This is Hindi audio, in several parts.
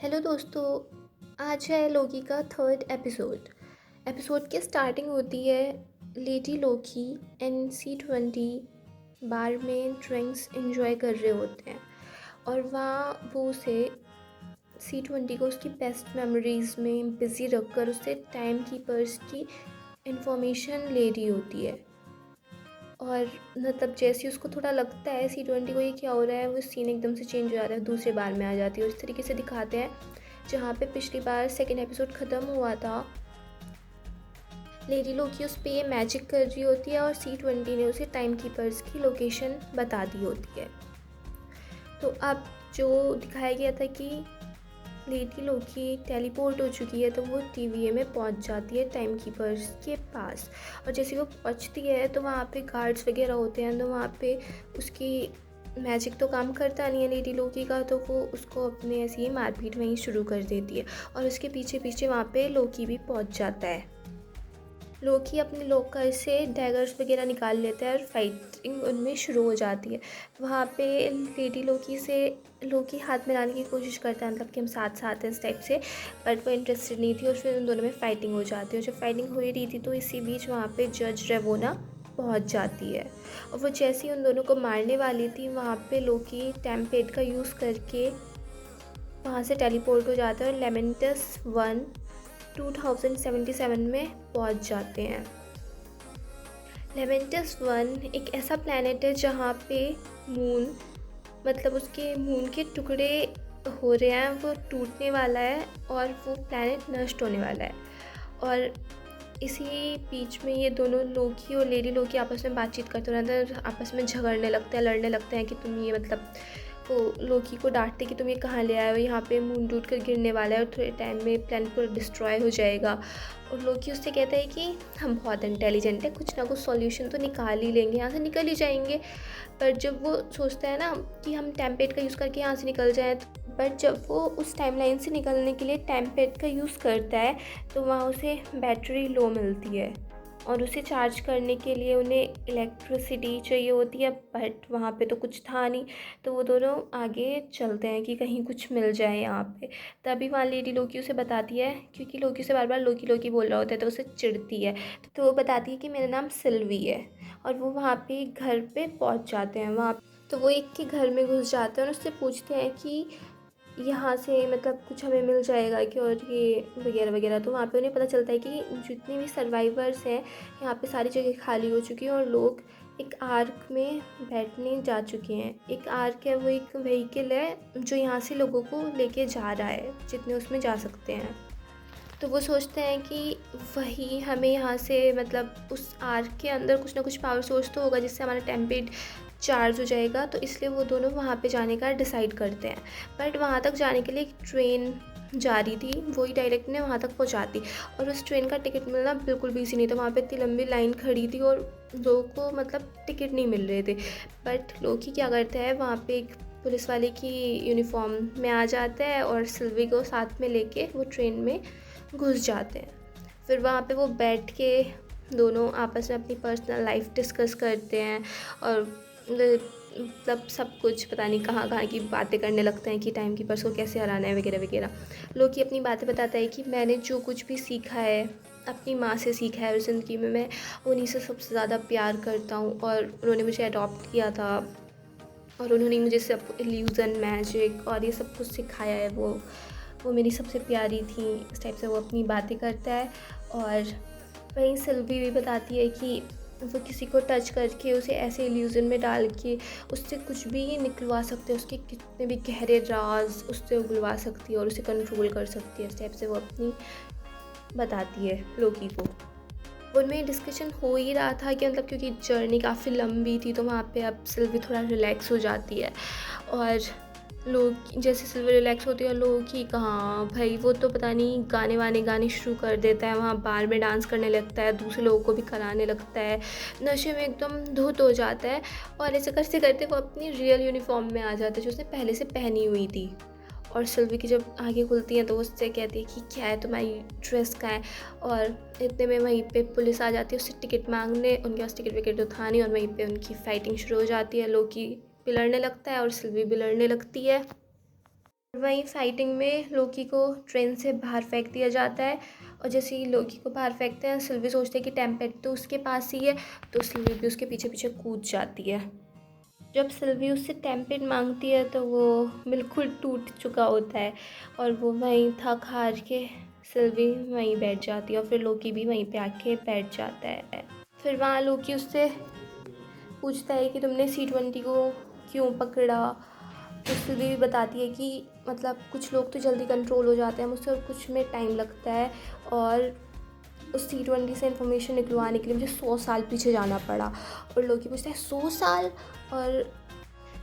हेलो दोस्तों। आज है लोकी का थर्ड एपिसोड की स्टार्टिंग होती है। लेडी लोकी NC20 बार में ड्रिंक्स एंजॉय कर रहे होते हैं और वहाँ वो उसे C20 को उसकी बेस्ट मेमोरीज़ में बिज़ी रखकर उससे टाइम कीपर्स की इंफॉर्मेशन ले रही होती है। और मतलब जैसे ही उसको थोड़ा लगता है C20 को ये क्या हो रहा है, वो सीन एकदम से चेंज हो जाता है, दूसरे बार में आ जाती है और इस तरीके से दिखाते हैं जहाँ पे पिछली बार सेकेंड एपिसोड ख़त्म हुआ था। लेडी लोकी उस पर ये मैजिक कर रही होती है और C20 ने उसे टाइम कीपर्स की लोकेशन बता दी होती है। तो अब जो दिखाया गया था कि लेडी लोकी टेलीपोर्ट हो चुकी है, तो वो TVA में पहुंच जाती है टाइम कीपर्स के पास। और जैसे वो पहुंचती है तो वहाँ पे गार्ड्स वगैरह होते हैं, तो वहाँ पे उसकी मैजिक तो काम करता नहीं है लेडी लोकी का, तो वो उसको अपने ऐसी ही मारपीट वहीं शुरू कर देती है और उसके पीछे पीछे वहाँ पे लोकी भी पहुँच जाता है। लोकी अपने लॉकर से डैगर्स वगैरह निकाल लेता है और फाइटिंग उनमें शुरू हो जाती है। वहाँ पे लेडी लोकी से लोकी हाथ मिलाने की कोशिश करता है, मतलब कि हम साथ साथ हैं इस टाइप से, बट वो इंटरेस्टेड नहीं थी और फिर उन दोनों में फ़ाइटिंग हो जाती है। और जब फाइटिंग हो ही रही थी तो इसी बीच वहाँ पे जज रेवोना पहुँच जाती है और वो जैसे ही उन दोनों को मारने वाली थी, वहाँ पे लोकी टेम्पेट का यूज़ करके वहाँ से टेलीपोर्ट हो जाता है और लेमेंटस 1 2077 में पहुंच जाते हैं। लेमेंटस 1 एक ऐसा प्लैनेट है जहाँ पे मून, मतलब उसके मून के टुकड़े हो रहे हैं, वो टूटने वाला है और वो प्लैनेट नष्ट होने वाला है। और इसी बीच में ये दोनों लोकी और लेडी लोकी आपस में बातचीत करते रहते हैं, आपस में झगड़ने लगते हैं, लड़ने लगते हैं कि तुम ये, मतलब वो लोकी को डांटते कि तुम ये कहाँ ले आए हो, यहाँ पे मून टूट कर गिरने वाला है और थोड़े टाइम में प्लान पूरा डिस्ट्रॉय हो जाएगा। और लोकी उससे कहता है कि हम बहुत इंटेलिजेंट है, कुछ ना कुछ सॉल्यूशन तो निकाल ही लेंगे, यहाँ से निकल ही जाएंगे। पर जब वो सोचता है ना कि हम टेम्पेट का यूज़ करके यहाँ से निकल जाएँ, बट जब वो उस टाइमलाइन से निकलने के लिए टेम्पेट का यूज़ करता है तो वहाँ उसे बैटरी लो मिलती है और उसे चार्ज करने के लिए उन्हें इलेक्ट्रिसिटी चाहिए होती है, बट वहाँ पे तो कुछ था नहीं। तो वो दोनों आगे चलते हैं कि कहीं कुछ मिल जाए यहाँ पे। तभी वहाँ लेडी लोकी उसे बताती है, क्योंकि लोकी उसे बार बार लोकी लोकी बोल रहा होता है तो उसे चिढ़ती है। तो वो बताती है कि मेरा नाम सिल्वी है। और वो वहाँ पे घर पे पहुँच जाते हैं। वहाँ तो वो एक के घर में घुस जाते हैं और उससे पूछते हैं कि यहाँ से मतलब कुछ हमें मिल जाएगा कि, और ये वगैरह वगैरह। तो वहाँ पे उन्हें पता चलता है कि जितने भी सर्वाइवर्स हैं यहाँ पे सारी जगह खाली हो चुकी है और लोग एक आर्क में बैठने जा चुके हैं। एक आर्क है, वो एक व्हीकल है जो यहाँ से लोगों को लेके जा रहा है, जितने उसमें जा सकते हैं। तो वो सोचते हैं कि वही हमें यहाँ से, मतलब उस आर्क के अंदर कुछ ना कुछ पावर सोर्स तो होगा जिससे हमारा टेम्पेट चार्ज हो जाएगा। तो इसलिए वो दोनों वहाँ पे जाने का डिसाइड करते हैं। बट वहाँ तक जाने के लिए एक ट्रेन जा रही थी, वही डायरेक्ट ने वहाँ तक पहुँचाती और उस ट्रेन का टिकट मिलना बिल्कुल भी ईजी नहीं था। वहाँ पे इतनी लंबी लाइन खड़ी थी और लोगों को मतलब टिकट नहीं मिल रहे थे। बट लोकी क्या करता है, वहाँ पे एक पुलिस वाले की यूनिफॉर्म में आ जाता है और सिल्वी को साथ में लेके वो ट्रेन में घुस जाते हैं। फिर वहाँ पे वो बैठ के दोनों आपस में अपनी पर्सनल लाइफ डिस्कस करते हैं और मतलब सब कुछ पता नहीं कहाँ कहाँ की बातें करने लगते हैं कि टाइम कीपर्स को कैसे हराना है वगैरह वगैरह। लोकी अपनी बातें बताता है कि मैंने जो कुछ भी सीखा है अपनी माँ से सीखा है, और ज़िंदगी में मैं उन्हीं से सबसे ज़्यादा प्यार करता हूँ और उन्होंने मुझे अडॉप्ट किया था और उन्होंने मुझे सब इल्यूज़न, मैजिक और ये सब कुछ सिखाया है। वो मेरी सबसे प्यारी थी। इस टाइप से वो अपनी बातें करता है। और वहीं सिल्वी भी बताती है कि वो किसी को टच करके उसे ऐसे इल्यूज़न में डाल के उससे कुछ भी निकलवा सकते हैं, उसके कितने भी गहरे राज उससे उगलवा सकती है और उसे कंट्रोल कर सकती है। इस टाइप से वो अपनी बताती है लोकी को। उनमें डिस्कशन हो ही रहा था कि मतलब क्योंकि जर्नी काफ़ी लंबी थी तो वहाँ पे अब सिल्वी थोड़ा रिलैक्स हो जाती है। और लोग जैसे सिल्वी रिलैक्स होती है, लोग ही कहाँ भाई, वो तो पता नहीं गाने वाने गाने शुरू कर देता है, वहाँ बार में डांस करने लगता है, दूसरे लोगों को भी कराने लगता है, नशे में एकदम धुत हो जाता है। और ऐसे करते करते वो अपनी रियल यूनिफॉर्म में आ जाता है जो उसने पहले से पहनी हुई थी। और सिल्वी की जब आँखें खुलती हैं तो उससे कहती है कि क्या है तुम्हारी ड्रेस का है। और इतने में वहीं पे पुलिस आ जाती है उससे टिकट मांगने, उनके पास टिकट विकेट तो था नहीं और वहीं पे उनकी फ़ाइटिंग शुरू हो जाती है। लोकी भी लड़ने लगता है और सिल्वी भी लड़ने लगती है। वहीं फाइटिंग में लोकी को ट्रेन से बाहर फेंक दिया जाता है, और जैसे ही लोकी को बाहर फेंकते हैं सिल्वी सोचते है कि टेम्पेट तो उसके पास ही है, तो सिल्वी भी उसके पीछे पीछे कूद जाती है। जब सिल्वी उससे टेम्पेट मांगती है तो वो बिल्कुल टूट चुका होता है, और वो वहीं थक हार के सिल्वी वहीं बैठ जाती है, और फिर लोकी भी वहीं पे आके बैठ जाता है। फिर वहाँ लोकी उससे पूछता है कि तुमने C-20 को क्यों पकड़ा। तो सिल्वी भी बताती है कि मतलब कुछ लोग तो जल्दी कंट्रोल हो जाते हैं मुझसे, और कुछ में टाइम लगता है, और उस C-20 से इन्फॉर्मेशन निकलवाने के लिए मुझे 100 साल पीछे जाना पड़ा। और लोकी पूछता है 100 साल, और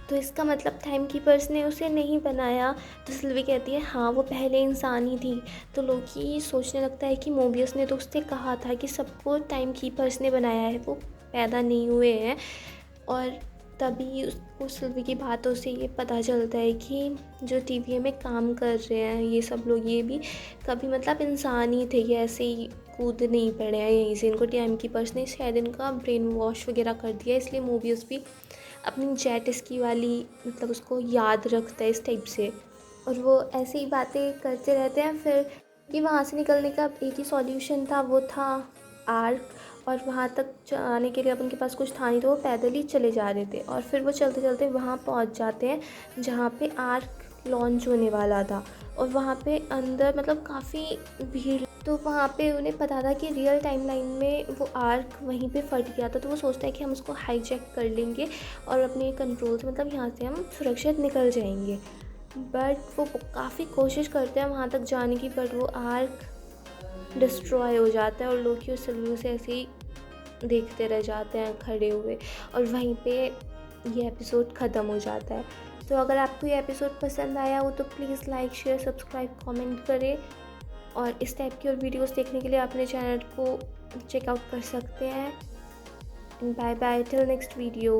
तो इसका मतलब टाइम कीपर्स ने उसे नहीं बनाया। तो सिल्वी कहती है हाँ वो पहले इंसान ही थी। तो लोकी सोचने लगता है कि मोबियस ने तो उससे कहा था कि सबको टाइम कीपर्स ने बनाया है, वो पैदा नहीं हुए हैं। और तभी उसको सिल्वी की बातों से ये पता चलता है कि जो TVA में काम कर रहे हैं ये सब लोग, ये भी कभी मतलब इंसान ही थे, ये ऐसे ही कूद नहीं पड़े हैं यहीं से, इनको टाइम कीपर्स ने शायद इनका ब्रेन वॉश वगैरह कर दिया, इसलिए मोबियस भी अपनी जेट स्की वाली मतलब उसको याद रखता है इस टाइप से। और वो ऐसे ही बातें करते रहते हैं। फिर कि वहाँ से निकलने का एक ही सॉल्यूशन था, वो था आर्क, और वहाँ तक जाने के लिए अब उनके पास कुछ था नहीं, तो वो पैदल ही चले जा रहे थे। और फिर वो चलते चलते वहाँ पहुँच जाते हैं जहाँ पे आर्क लॉन्च होने वाला था, और वहाँ पे अंदर मतलब काफ़ी भीड़। तो वहाँ पे उन्हें पता था कि रियल टाइमलाइन में वो आर्क वहीं पे फट गया था, तो वो सोचता है कि हम उसको हाईजैक कर लेंगे और अपने कंट्रोल से मतलब यहाँ से हम सुरक्षित निकल जाएंगे। बट वो काफ़ी कोशिश करते हैं वहाँ तक जाने की, बट वो आर्क डिस्ट्रॉय हो जाता है, और लोकी और सिल्वी से ऐसे ही देखते रह जाते हैं खड़े हुए, और वहीं पे ये एपिसोड ख़त्म हो जाता है। तो अगर आपको ये एपिसोड पसंद आया हो तो please like, share, subscribe, comment करें, और इस टाइप की और वीडियोस देखने के लिए अपने चैनल को चेकआउट कर सकते हैं। Bye bye till next video.